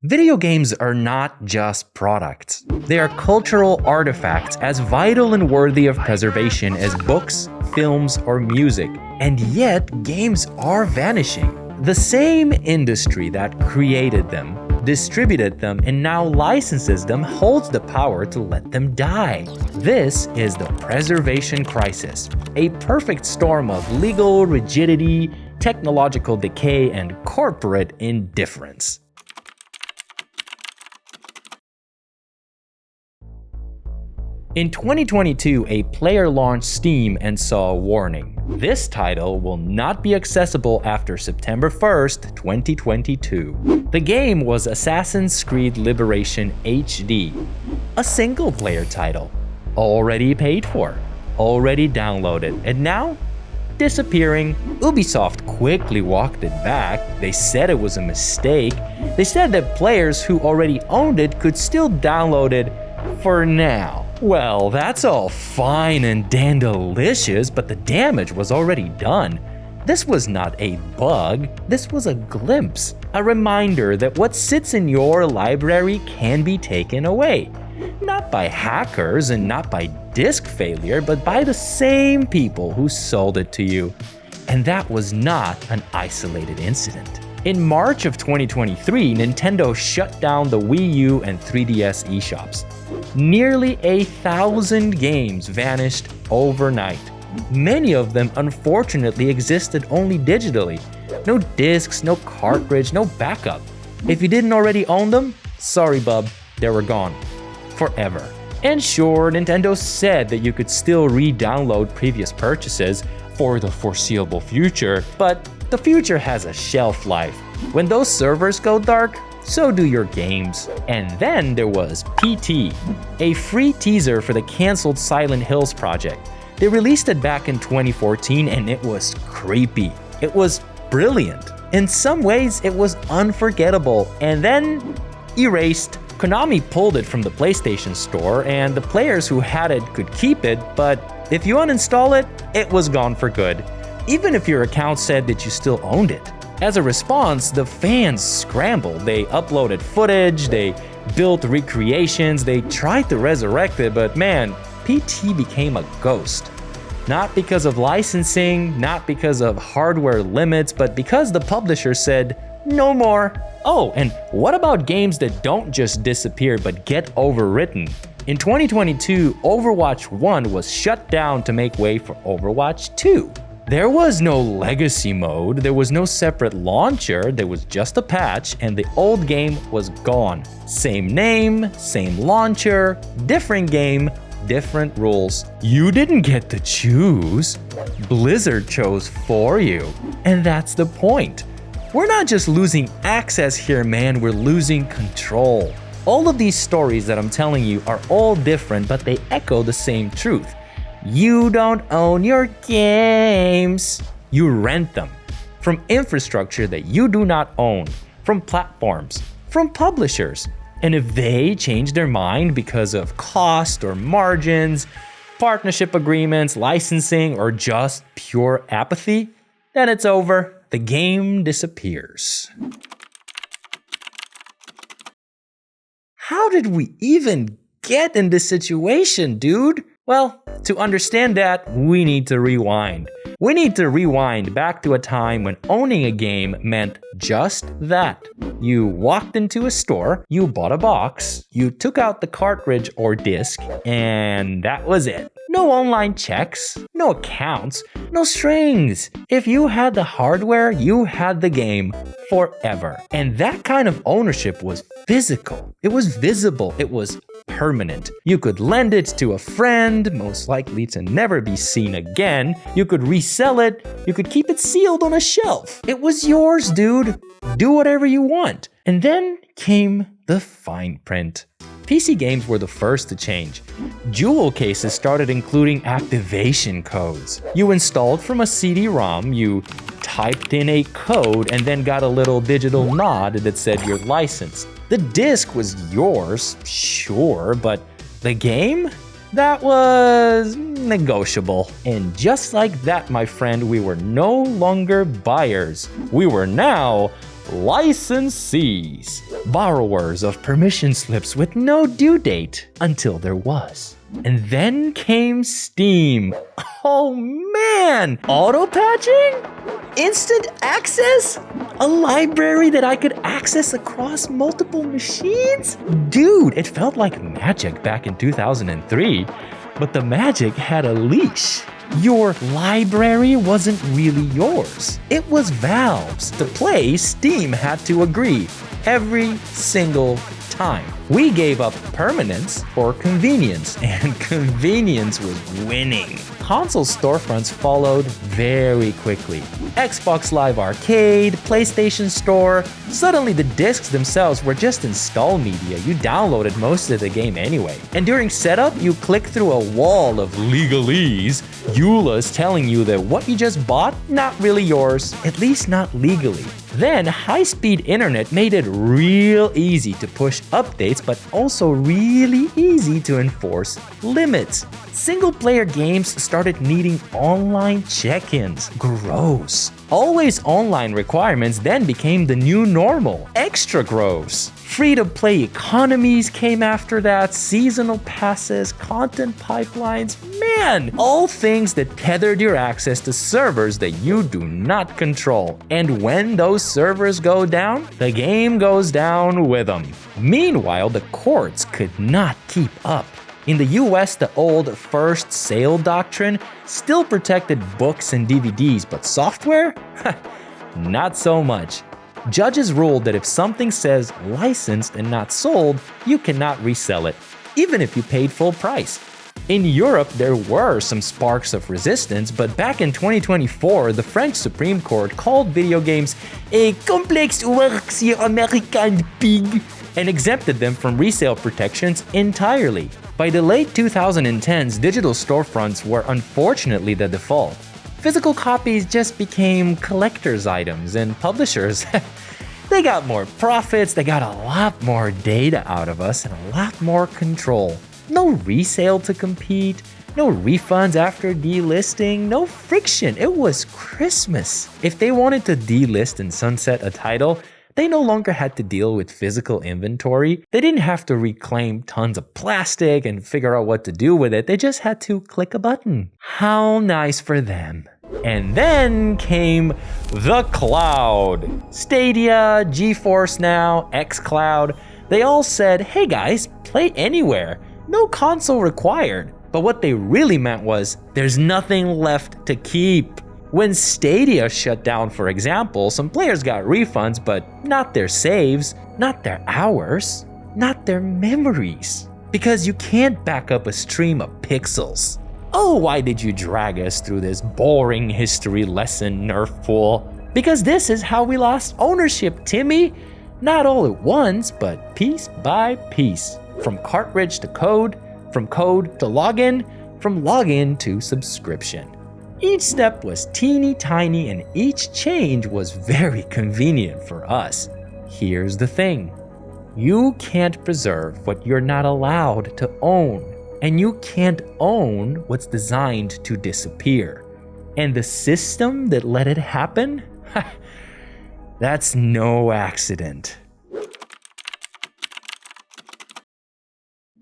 Video games are not just products. They are cultural artifacts as vital and worthy of preservation as books, films, or music. And yet, games are vanishing. The same industry that created them, distributed them, and now licenses them holds the power to let them die. This is the preservation crisis, a perfect storm of legal rigidity, technological decay, and corporate indifference. In 2022, a player launched Steam and saw a warning. This title will not be accessible after September 1st, 2022. The game was Assassin's Creed Liberation HD, a single-player title, already paid for, already downloaded, and now disappearing. Ubisoft quickly walked it back. They said it was a mistake. They said that players who already owned it could still download it for now. Well, that's all fine and dandalicious, but the damage was already done. This was not a bug, this was a glimpse, a reminder that what sits in your library can be taken away. Not by hackers and not by disk failure, but by the same people who sold it to you. And that was not an isolated incident. In March of 2023, Nintendo shut down the Wii U and 3DS eShops. Nearly 1,000 games vanished overnight. Many of them unfortunately existed only digitally. No discs, no cartridge, no backup. If you didn't already own them, sorry bub, they were gone. Forever. And sure, Nintendo said that you could still re-download previous purchases for the foreseeable future, but the future has a shelf life. When those servers go dark, so do your games. And then there was PT, a free teaser for the cancelled Silent Hills project. They released it back in 2014 and it was creepy. It was brilliant. In some ways, it was unforgettable and then erased. Konami pulled it from the PlayStation Store and the players who had it could keep it, but if you uninstall it, it was gone for good. Even if your account said that you still owned it. As a response, the fans scrambled. They uploaded footage, they built recreations, they tried to resurrect it, but man, PT became a ghost. Not because of licensing, not because of hardware limits, but because the publisher said, no more. Oh, and what about games that don't just disappear but get overwritten? In 2022, Overwatch 1 was shut down to make way for Overwatch 2. There was no legacy mode, there was no separate launcher, there was just a patch, and the old game was gone. Same name, same launcher, different game, different rules. You didn't get to choose. Blizzard chose for you. And that's the point. We're not just losing access here, man, we're losing control. All of these stories that I'm telling you are all different, but they echo the same truth. You don't own your games. You rent them from infrastructure that you do not own, from platforms, from publishers. And if they change their mind because of cost or margins, partnership agreements, licensing, or just pure apathy, then it's over. The game disappears. How did we even get in this situation, dude? Well, to understand that, we need to rewind. We need to rewind back to a time when owning a game meant just that. You walked into a store, you bought a box, you took out the cartridge or disc, and that was it. No online checks, no accounts, no strings. If you had the hardware, you had the game forever. And that kind of ownership was physical. It was visible. It was permanent. You could lend it to a friend, most likely to never be seen again. You could resell it. You could keep it sealed on a shelf. It was yours, dude. Do whatever you want. And then came the fine print. PC games were the first to change. Jewel cases started including activation codes. You installed from a CD-ROM, you typed in a code, and then got a little digital nod that said you're licensed. The disc was yours, sure, but the game? That was negotiable. And just like that, my friend, we were no longer buyers. We were now licensees, borrowers of permission slips with no due date until there was. And then came Steam. Oh man! Auto-patching? Instant access? A library that I could access across multiple machines? Dude, it felt like magic back in 2003, but the magic had a leash. Your library wasn't really yours. It was Valve's. To play, Steam had to agree every single time. We gave up permanence for convenience, and convenience was winning. Console storefronts followed very quickly. Xbox Live Arcade, PlayStation Store. Suddenly the discs themselves were just install media. You downloaded most of the game anyway. And during setup, you click through a wall of legalese. EULAs telling you that what you just bought, not really yours, at least not legally. Then high-speed internet made it real easy to push updates, but also really easy to enforce limits. Single-player games started needing online check-ins. Gross. Always online requirements then became the new normal. Extra gross. Free-to-play economies came after that, seasonal passes, content pipelines. Man, all things that tethered your access to servers that you do not control. And when those servers go down, the game goes down with them. Meanwhile, the courts could not keep up. In the US, the old first sale doctrine still protected books and DVDs, but software? Not so much. Judges ruled that if something says licensed and not sold, you cannot resell it, even if you paid full price. In Europe, there were some sparks of resistance, but back in 2024, the French Supreme Court called video games a complexe work sur American pig and exempted them from resale protections entirely. By the late 2010s, digital storefronts were unfortunately the default. Physical copies just became collector's items, and publishers, they got more profits, they got a lot more data out of us, and a lot more control. No resale to compete, no refunds after delisting, no friction. It was Christmas. If they wanted to delist and sunset a title, they no longer had to deal with physical inventory. They didn't have to reclaim tons of plastic and figure out what to do with it. They just had to click a button. How nice for them. And then came the cloud. Stadia, GeForce Now, xCloud, they all said, hey guys, play anywhere. No console required. But what they really meant was, there's nothing left to keep. When Stadia shut down, for example, some players got refunds, but not their saves, not their hours, not their memories. Because you can't back up a stream of pixels. Oh, why did you drag us through this boring history lesson, Nerf fool? Because this is how we lost ownership, Timmy. Not all at once, but piece by piece. From cartridge to code, from code to login, from login to subscription. Each step was teeny tiny and each change was very convenient for us. Here's the thing. You can't preserve what you're not allowed to own. And you can't own what's designed to disappear. And the system that let it happen? That's no accident.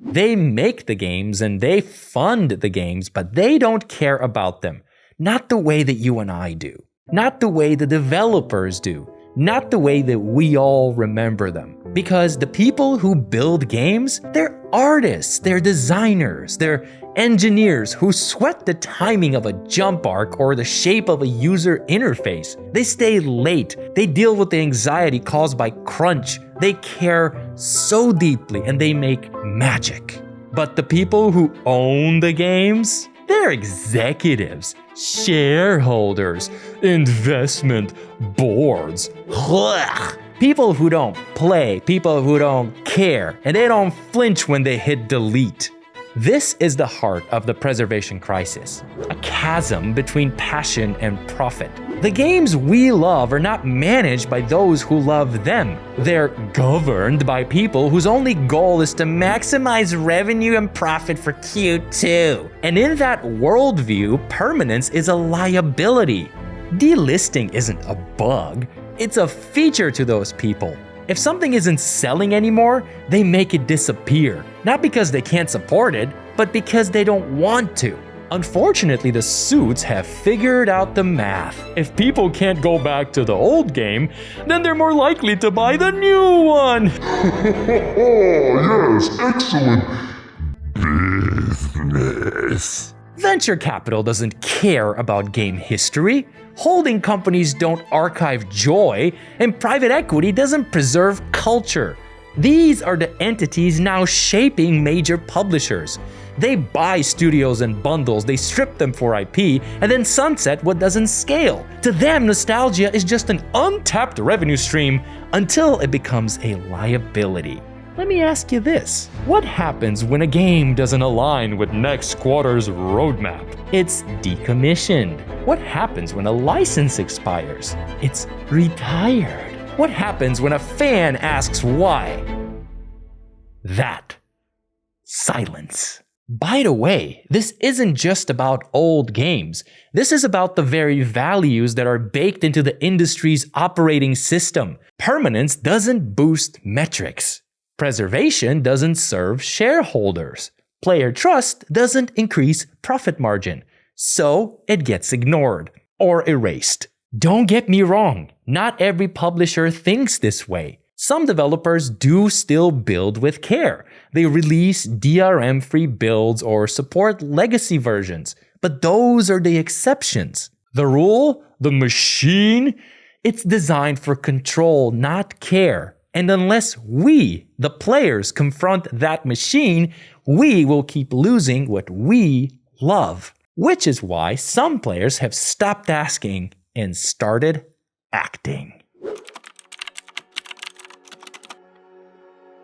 They make the games and they fund the games, but they don't care about them. Not the way that you and I do. Not the way the developers do. Not the way that we all remember them. Because the people who build games, they're artists, they're designers, they're engineers who sweat the timing of a jump arc or the shape of a user interface. They stay late, they deal with the anxiety caused by crunch. They care so deeply and they make magic. But the people who own the games, they're executives, shareholders, investment boards. Ugh. People who don't play, people who don't care, and they don't flinch when they hit delete. This is the heart of the preservation crisis, a chasm between passion and profit. The games we love are not managed by those who love them. They're governed by people whose only goal is to maximize revenue and profit for Q2. And in that worldview, permanence is a liability. Delisting isn't a bug. It's a feature to those people. If something isn't selling anymore, they make it disappear. Not because they can't support it, but because they don't want to. Unfortunately, the suits have figured out the math. If people can't go back to the old game, then they're more likely to buy the new one. Yes, excellent business. Venture capital doesn't care about game history. Holding companies don't archive joy, and private equity doesn't preserve culture. These are the entities now shaping major publishers. They buy studios and bundles, they strip them for IP, and then sunset what doesn't scale. To them, nostalgia is just an untapped revenue stream until it becomes a liability. Let me ask you this. What happens when a game doesn't align with next quarter's roadmap? It's decommissioned. What happens when a license expires? It's retired. What happens when a fan asks why? That. Silence. By the way, this isn't just about old games. This is about the very values that are baked into the industry's operating system. Permanence doesn't boost metrics. Preservation doesn't serve shareholders. Player trust doesn't increase profit margin. So it gets ignored or erased. Don't get me wrong, not every publisher thinks this way. Some developers do still build with care. They release DRM-free builds or support legacy versions, but those are the exceptions. The rule, the machine, it's designed for control, not care. And unless we, the players, confront that machine, we will keep losing what we love. Which is why some players have stopped asking and started acting.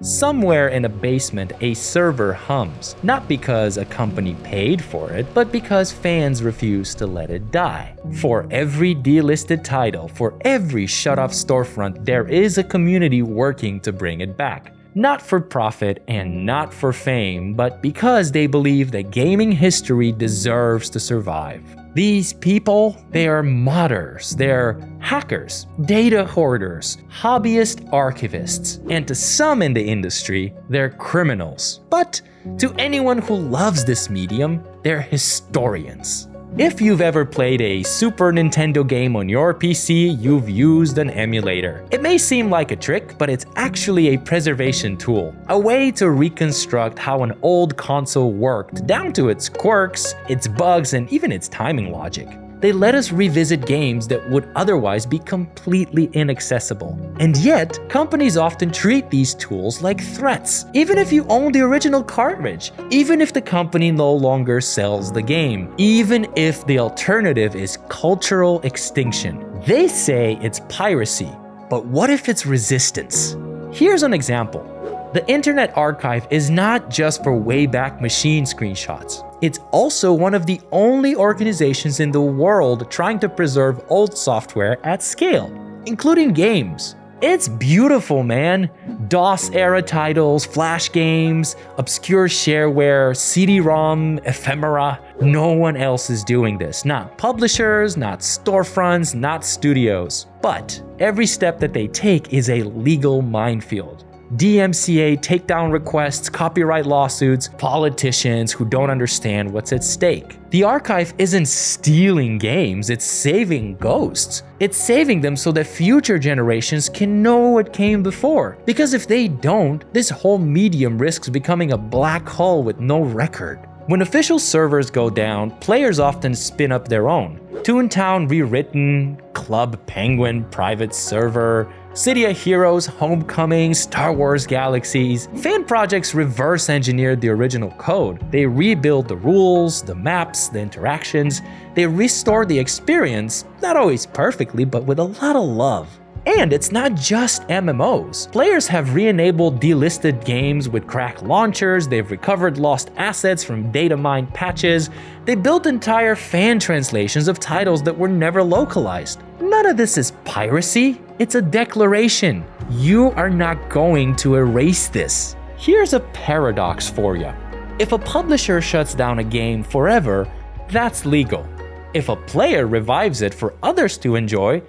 Somewhere in a basement, a server hums, not because a company paid for it, but because fans refuse to let it die. For every delisted title, for every shut-off storefront, there is a community working to bring it back. Not for profit and not for fame, but because they believe that gaming history deserves to survive. These people, they are modders, they're hackers, data hoarders, hobbyist archivists, and to some in the industry, they're criminals. But to anyone who loves this medium, they're historians. If you've ever played a Super Nintendo game on your PC, you've used an emulator. It may seem like a trick, but it's actually a preservation tool, a way to reconstruct how an old console worked, down to its quirks, its bugs, and even its timing logic. They let us revisit games that would otherwise be completely inaccessible. And yet, companies often treat these tools like threats. Even if you own the original cartridge, even if the company no longer sells the game, even if the alternative is cultural extinction. They say it's piracy, but what if it's resistance? Here's an example. The Internet Archive is not just for Wayback Machine screenshots. It's also one of the only organizations in the world trying to preserve old software at scale, including games. It's beautiful, man. DOS-era titles, flash games, obscure shareware, CD-ROM, ephemera. No one else is doing this. Not publishers, not storefronts, not studios. But every step that they take is a legal minefield. DMCA takedown requests, copyright lawsuits, politicians who don't understand what's at stake. The archive isn't stealing games, it's saving ghosts. It's saving them so that future generations can know what came before. Because if they don't, this whole medium risks becoming a black hole with no record. When official servers go down, players often spin up their own. Toontown Rewritten, Club Penguin private server, City of Heroes, Homecoming, Star Wars Galaxies. Fan projects reverse engineered the original code. They rebuild the rules, the maps, the interactions. They restore the experience, not always perfectly, but with a lot of love. And it's not just MMOs. Players have re-enabled delisted games with cracked launchers, they've recovered lost assets from data mine patches, they built entire fan translations of titles that were never localized. None of this is piracy, it's a declaration. You are not going to erase this. Here's a paradox for you. If a publisher shuts down a game forever, that's legal. If a player revives it for others to enjoy,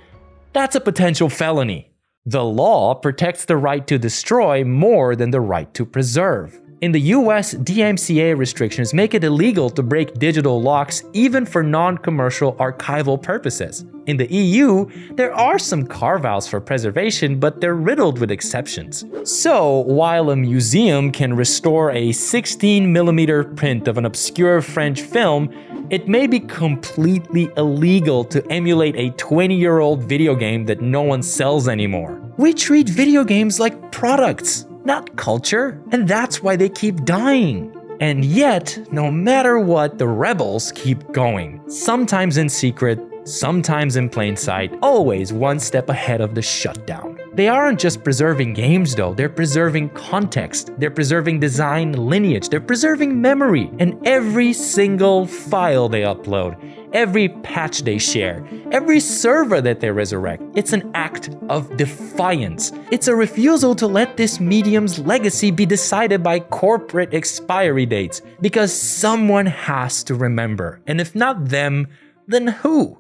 That's a potential felony. The law protects the right to destroy more than the right to preserve. In the US, DMCA restrictions make it illegal to break digital locks even for non-commercial archival purposes. In the EU, there are some carve-outs for preservation, but they're riddled with exceptions. So, while a museum can restore a 16mm print of an obscure French film, it may be completely illegal to emulate a 20-year-old video game that no one sells anymore. We treat video games like products, not culture, and that's why they keep dying. And yet, no matter what, the rebels keep going. Sometimes in secret, sometimes in plain sight, always one step ahead of the shutdown. They aren't just preserving games though, they're preserving context, they're preserving design lineage, they're preserving memory, and every single file they upload, every patch they share, every server that they resurrect. It's an act of defiance. It's a refusal to let this medium's legacy be decided by corporate expiry dates, because someone has to remember. And if not them, then who?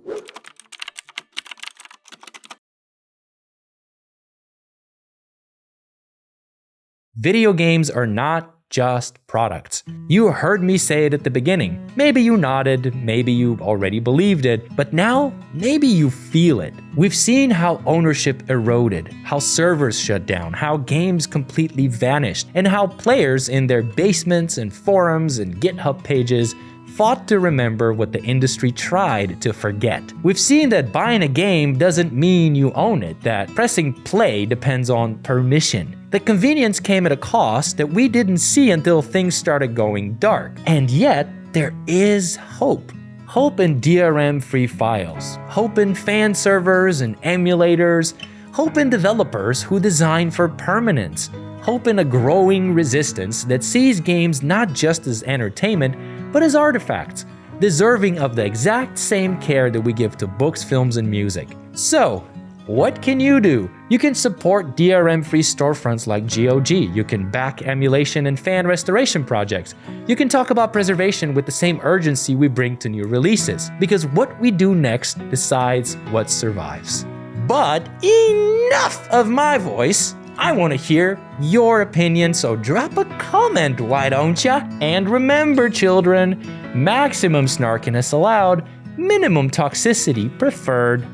Video games are not just products. You heard me say it at the beginning. Maybe you nodded, maybe you already believed it, but now maybe you feel it. We've seen how ownership eroded, how servers shut down, how games completely vanished, and how players in their basements and forums and GitHub pages fought to remember what the industry tried to forget. We've seen that buying a game doesn't mean you own it, that pressing play depends on permission. The convenience came at a cost that we didn't see until things started going dark. And yet, there is hope. Hope in DRM-free files, hope in fan servers and emulators, hope in developers who design for permanence, hope in a growing resistance that sees games not just as entertainment, but as artifacts, deserving of the exact same care that we give to books, films, and music. So, what can you do? You can support DRM-free storefronts like GOG. You can back emulation and fan restoration projects. You can talk about preservation with the same urgency we bring to new releases, because what we do next decides what survives. But enough of my voice. I want to hear your opinion, so drop a comment, why don't ya? And remember, children, maximum snarkiness allowed, minimum toxicity preferred.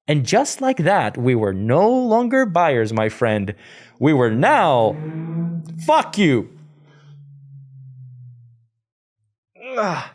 And just like that, we were no longer buyers, my friend. We were now... Fuck you! Ugh.